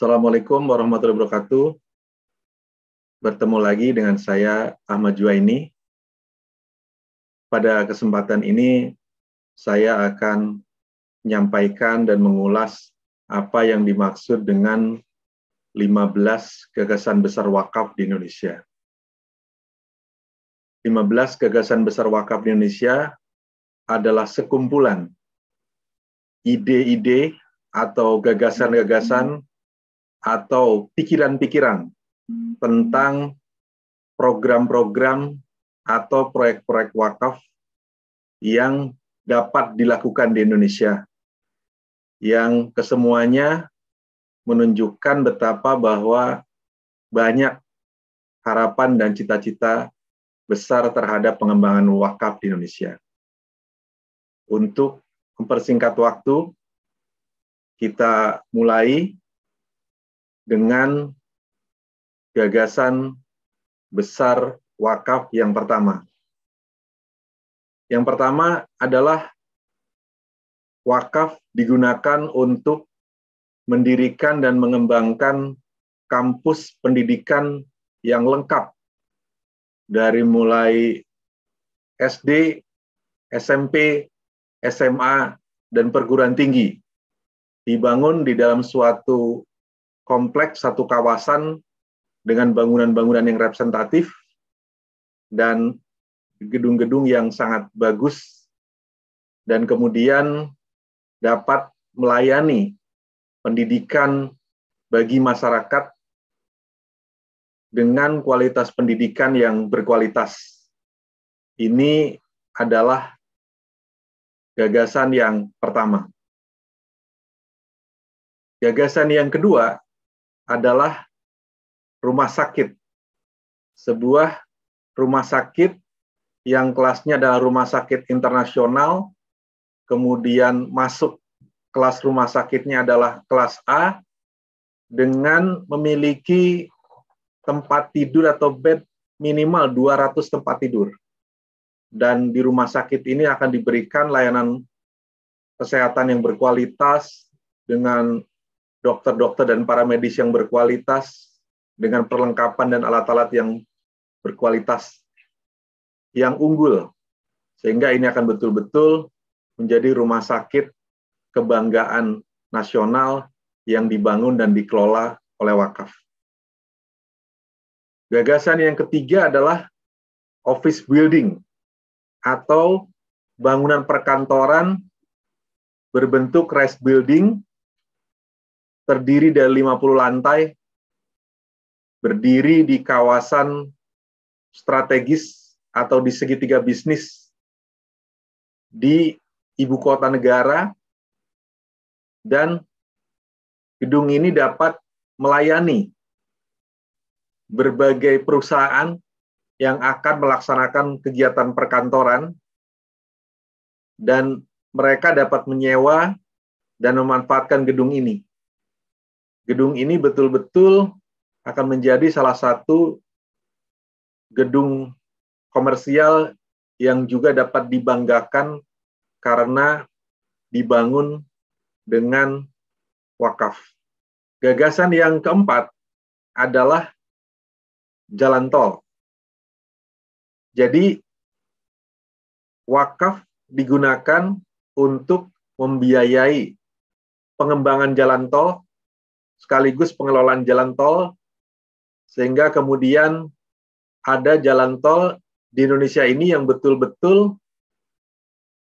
Assalamualaikum warahmatullahi wabarakatuh. Bertemu lagi dengan saya Ahmad Juwaini. Pada kesempatan ini saya akan menyampaikan dan mengulas apa yang dimaksud dengan 15 gagasan besar wakaf di Indonesia. 15 gagasan besar wakaf di Indonesia adalah sekumpulan ide-ide atau gagasan-gagasan atau pikiran-pikiran tentang program-program atau proyek-proyek wakaf yang dapat dilakukan di Indonesia, yang kesemuanya menunjukkan betapa bahwa banyak harapan dan cita-cita besar terhadap pengembangan wakaf di Indonesia. Untuk mempersingkat waktu, kita mulai dengan gagasan besar wakaf yang pertama. Yang pertama adalah wakaf digunakan untuk mendirikan dan mengembangkan kampus pendidikan yang lengkap dari mulai SD, SMP, SMA, dan perguruan tinggi. Dibangun di dalam suatu kompleks, satu kawasan dengan bangunan-bangunan yang representatif dan gedung-gedung yang sangat bagus, dan kemudian dapat melayani pendidikan bagi masyarakat dengan kualitas pendidikan yang berkualitas. Ini adalah gagasan yang pertama. Gagasan yang kedua adalah rumah sakit. Sebuah rumah sakit yang kelasnya adalah rumah sakit internasional, kemudian masuk kelas rumah sakitnya adalah kelas A, dengan memiliki tempat tidur atau bed minimal 200 tempat tidur. Dan di rumah sakit ini akan diberikan layanan kesehatan yang berkualitas dengan dokter-dokter dan para medis yang berkualitas, dengan perlengkapan dan alat-alat yang berkualitas, yang unggul. Sehingga ini akan betul-betul menjadi rumah sakit kebanggaan nasional yang dibangun dan dikelola oleh wakaf. Gagasan yang ketiga adalah office building atau bangunan perkantoran berbentuk rice building, terdiri dari 50 lantai, berdiri di kawasan strategis atau di segitiga bisnis di ibu kota negara, dan gedung ini dapat melayani berbagai perusahaan yang akan melaksanakan kegiatan perkantoran, dan mereka dapat menyewa dan memanfaatkan gedung ini. Gedung ini betul-betul akan menjadi salah satu gedung komersial yang juga dapat dibanggakan karena dibangun dengan wakaf. Gagasan yang keempat adalah jalan tol. Jadi, wakaf digunakan untuk membiayai pengembangan jalan tol sekaligus pengelolaan jalan tol, sehingga kemudian ada jalan tol di Indonesia ini yang betul-betul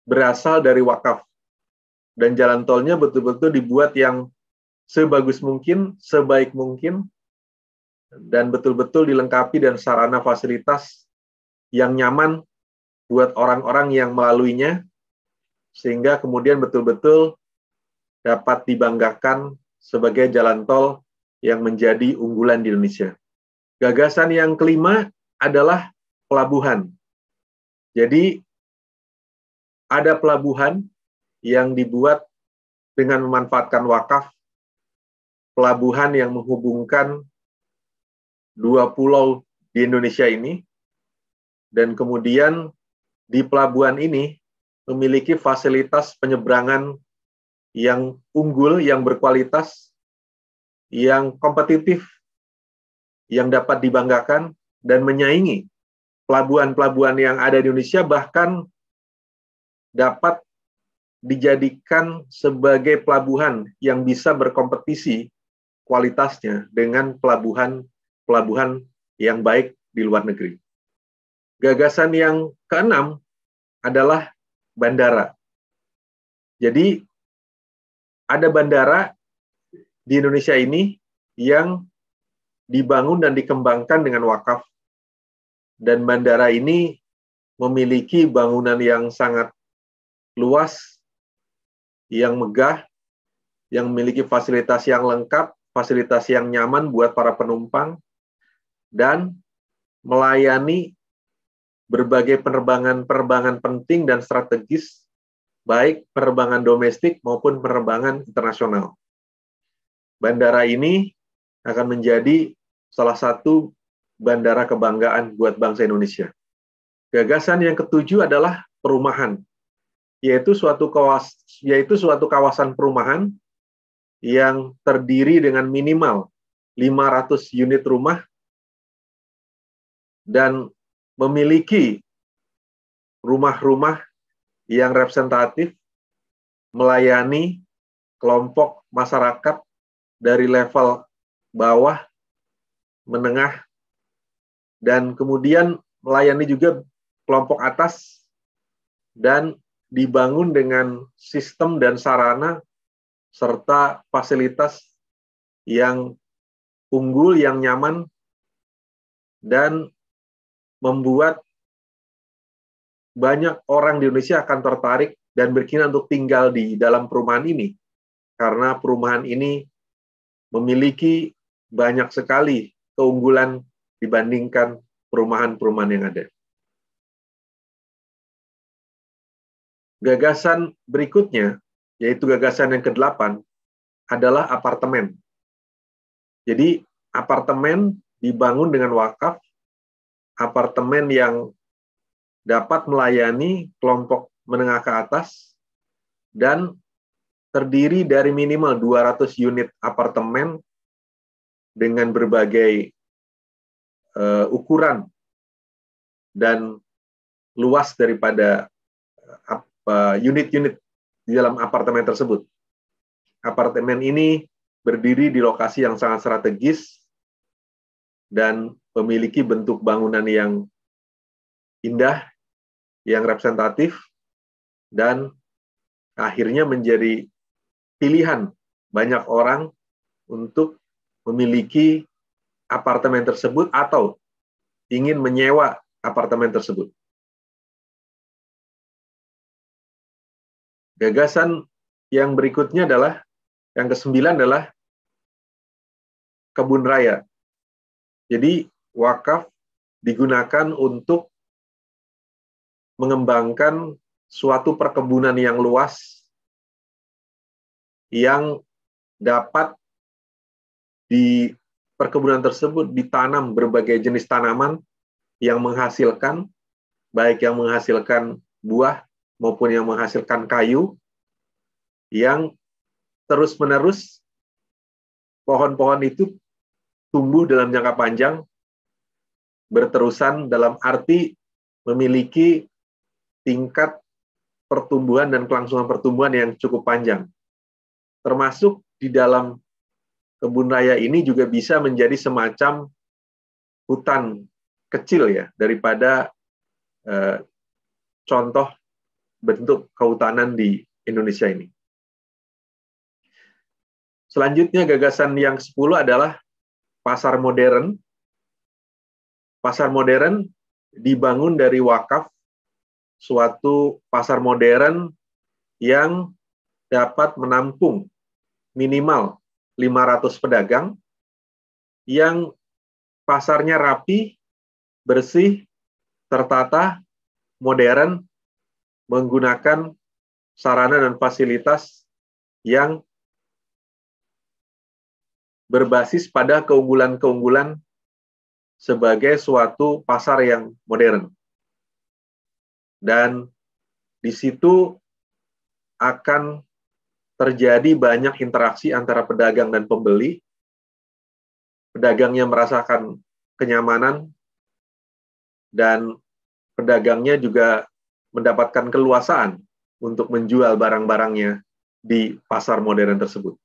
berasal dari wakaf. Dan jalan tolnya betul-betul dibuat yang sebagus mungkin, sebaik mungkin, dan betul-betul dilengkapi dan sarana fasilitas yang nyaman buat orang-orang yang melaluinya, sehingga kemudian betul-betul dapat dibanggakan sebagai jalan tol yang menjadi unggulan di Indonesia. Gagasan yang kelima adalah pelabuhan. Jadi, ada pelabuhan yang dibuat dengan memanfaatkan wakaf, pelabuhan yang menghubungkan dua pulau di Indonesia ini, dan kemudian di pelabuhan ini memiliki fasilitas penyeberangan yang unggul, yang berkualitas, yang kompetitif, yang dapat dibanggakan, dan menyaingi pelabuhan-pelabuhan yang ada di Indonesia, bahkan dapat dijadikan sebagai pelabuhan yang bisa berkompetisi kualitasnya dengan pelabuhan yang baik di luar negeri. Gagasan yang keenam adalah bandara. Jadi ada bandara di Indonesia ini yang dibangun dan dikembangkan dengan wakaf, dan bandara ini memiliki bangunan yang sangat luas, yang megah, yang memiliki fasilitas yang lengkap, fasilitas yang nyaman buat para penumpang, dan melayani berbagai penerbangan penting dan strategis, baik penerbangan domestik maupun penerbangan internasional. Bandara ini akan menjadi salah satu bandara kebanggaan buat bangsa Indonesia. Gagasan yang ketujuh adalah perumahan, yaitu suatu kawasan perumahan yang terdiri dengan minimal 500 unit rumah dan memiliki rumah-rumah yang representatif, melayani kelompok masyarakat dari level bawah, menengah, dan kemudian melayani juga kelompok atas, dan dibangun dengan sistem dan sarana serta fasilitas yang unggul, yang nyaman, dan membuat banyak orang di Indonesia akan tertarik dan berminat untuk tinggal di dalam perumahan ini, karena perumahan ini memiliki banyak sekali keunggulan dibandingkan perumahan-perumahan yang ada. Gagasan berikutnya, yaitu gagasan yang ke-8, adalah apartemen. Jadi, apartemen dibangun dengan wakaf, apartemen yang dapat melayani kelompok menengah ke atas, dan terdiri dari minimal 200 unit apartemen dengan berbagai ukuran dan luas daripada unit-unit di dalam apartemen tersebut. Apartemen ini berdiri di lokasi yang sangat strategis dan memiliki bentuk bangunan yang indah, yang representatif, dan akhirnya menjadi pilihan banyak orang untuk memiliki apartemen tersebut atau ingin menyewa apartemen tersebut. Gagasan yang berikutnya adalah, yang ke-9 adalah kebun raya. Jadi wakaf digunakan untuk mengembangkan suatu perkebunan yang luas yang dapat di perkebunan tersebut ditanam berbagai jenis tanaman yang menghasilkan, baik yang menghasilkan buah maupun yang menghasilkan kayu, yang terus-menerus pohon-pohon itu tumbuh dalam jangka panjang, berterusan dalam arti memiliki tingkat pertumbuhan dan kelangsungan pertumbuhan yang cukup panjang. Termasuk di dalam kebun raya ini juga bisa menjadi semacam hutan kecil ya, daripada contoh bentuk kehutanan di Indonesia ini. Selanjutnya gagasan yang 10 adalah pasar modern. Pasar modern dibangun dari wakaf, suatu pasar modern yang dapat menampung minimal 500 pedagang, yang pasarnya rapi, bersih, tertata, modern, menggunakan sarana dan fasilitas yang berbasis pada keunggulan-keunggulan sebagai suatu pasar yang modern. Dan di situ akan terjadi banyak interaksi antara pedagang dan pembeli, pedagangnya merasakan kenyamanan, dan pedagangnya juga mendapatkan keluasaan untuk menjual barang-barangnya di pasar modern tersebut.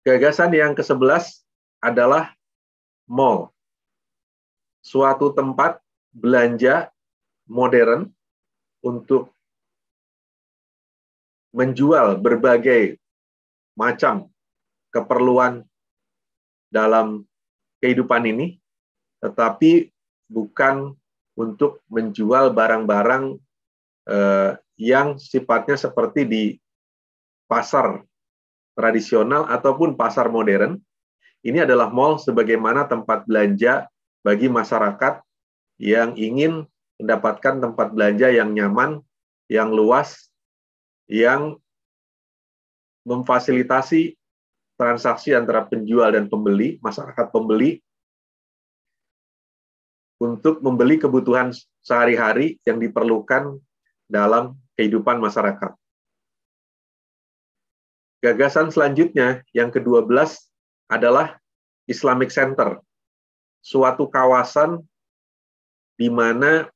Gagasan yang ke-11 adalah mall. Suatu tempat belanja modern untuk menjual berbagai macam keperluan dalam kehidupan ini, tetapi bukan untuk menjual barang-barang yang sifatnya seperti di pasar tradisional ataupun pasar modern. Ini adalah mall sebagaimana tempat belanja bagi masyarakat yang ingin mendapatkan tempat belanja yang nyaman, yang luas, yang memfasilitasi transaksi antara penjual dan pembeli, masyarakat pembeli, untuk membeli kebutuhan sehari-hari yang diperlukan dalam kehidupan masyarakat. Gagasan selanjutnya, yang ke-12, adalah Islamic Center, suatu kawasan di mana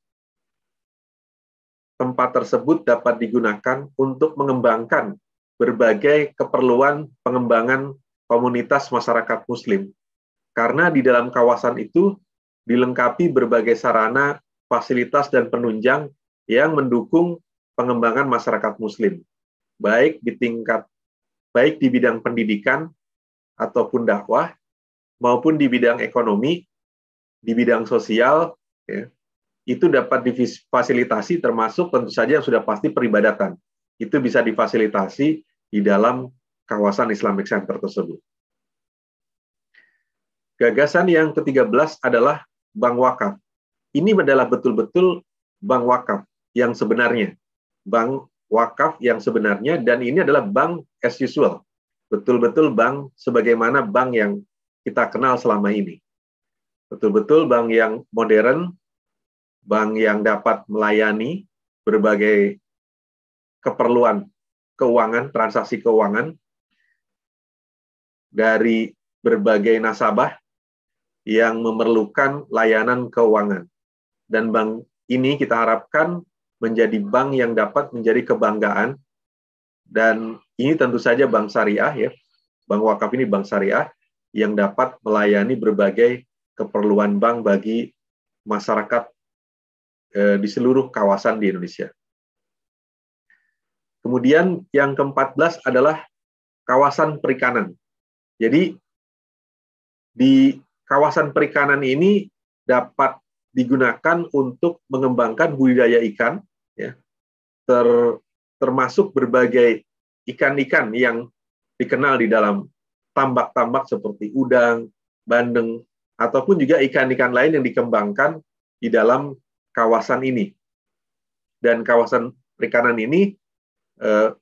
tempat tersebut dapat digunakan untuk mengembangkan berbagai keperluan pengembangan komunitas masyarakat Muslim. Karena di dalam kawasan itu dilengkapi berbagai sarana, fasilitas, dan penunjang yang mendukung pengembangan masyarakat Muslim, baik di bidang pendidikan ataupun dakwah, maupun di bidang ekonomi, di bidang sosial, ya, itu dapat difasilitasi, termasuk tentu saja yang sudah pasti peribadatan. Itu bisa difasilitasi di dalam kawasan Islamic Center tersebut. Gagasan yang ke-13 adalah bank wakaf. Ini adalah betul-betul bank wakaf yang sebenarnya. Bank wakaf yang sebenarnya, dan ini adalah bank as usual. Betul-betul bank sebagaimana bank yang kita kenal selama ini. Betul-betul bank yang modern, bank yang dapat melayani berbagai keperluan keuangan, transaksi keuangan dari berbagai nasabah yang memerlukan layanan keuangan. Dan bank ini kita harapkan menjadi bank yang dapat menjadi kebanggaan, dan ini tentu saja bank syariah, ya. Bank wakaf ini bank syariah yang dapat melayani berbagai keperluan bank bagi masyarakat di seluruh kawasan di Indonesia. Kemudian yang ke-14 adalah kawasan perikanan. Jadi di kawasan perikanan ini dapat digunakan untuk mengembangkan budidaya ikan, ya, termasuk berbagai ikan-ikan yang dikenal di dalam tambak-tambak seperti udang, bandeng, ataupun juga ikan-ikan lain yang dikembangkan di dalam kawasan ini. Dan kawasan perikanan ini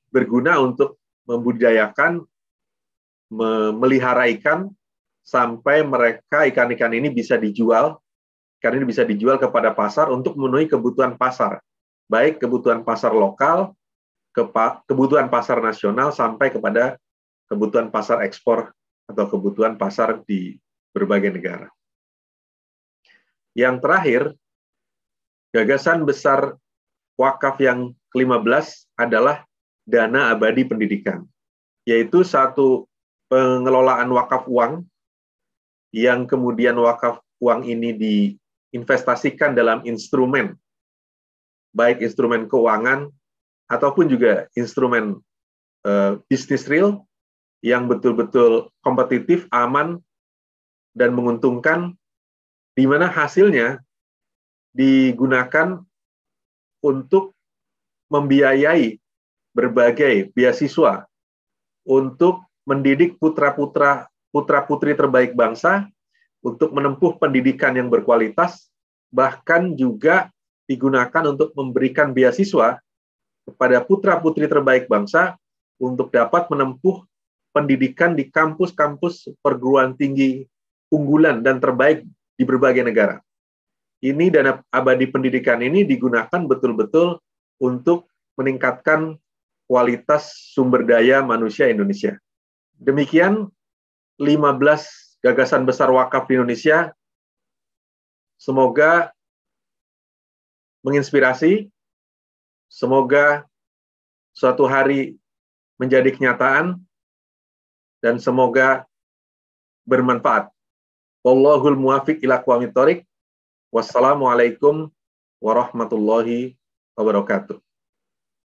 berguna untuk membudidayakan, memelihara ikan, sampai ikan-ikan ini bisa dijual, kepada pasar untuk memenuhi kebutuhan pasar, baik kebutuhan pasar lokal, kebutuhan pasar nasional, sampai kepada kebutuhan pasar ekspor atau kebutuhan pasar di berbagai negara. Yang terakhir, gagasan besar wakaf yang ke-15 adalah dana abadi pendidikan, yaitu satu pengelolaan wakaf uang yang kemudian wakaf uang ini diinvestasikan dalam instrumen, baik instrumen keuangan ataupun juga instrumen bisnis real yang betul-betul kompetitif, aman, dan menguntungkan, di mana hasilnya digunakan untuk membiayai berbagai beasiswa untuk mendidik putra-putri terbaik bangsa untuk menempuh pendidikan yang berkualitas, bahkan juga digunakan untuk memberikan beasiswa kepada putra-putri terbaik bangsa untuk dapat menempuh pendidikan di kampus-kampus perguruan tinggi unggulan dan terbaik di berbagai negara. Ini dana abadi pendidikan ini digunakan betul-betul untuk meningkatkan kualitas sumber daya manusia Indonesia. Demikian 15 gagasan besar wakaf di Indonesia. Semoga menginspirasi, semoga suatu hari menjadi kenyataan, dan semoga bermanfaat. Wallahul muwafiq ila aqwamit thoriq. Wassalamualaikum warahmatullahi wabarakatuh.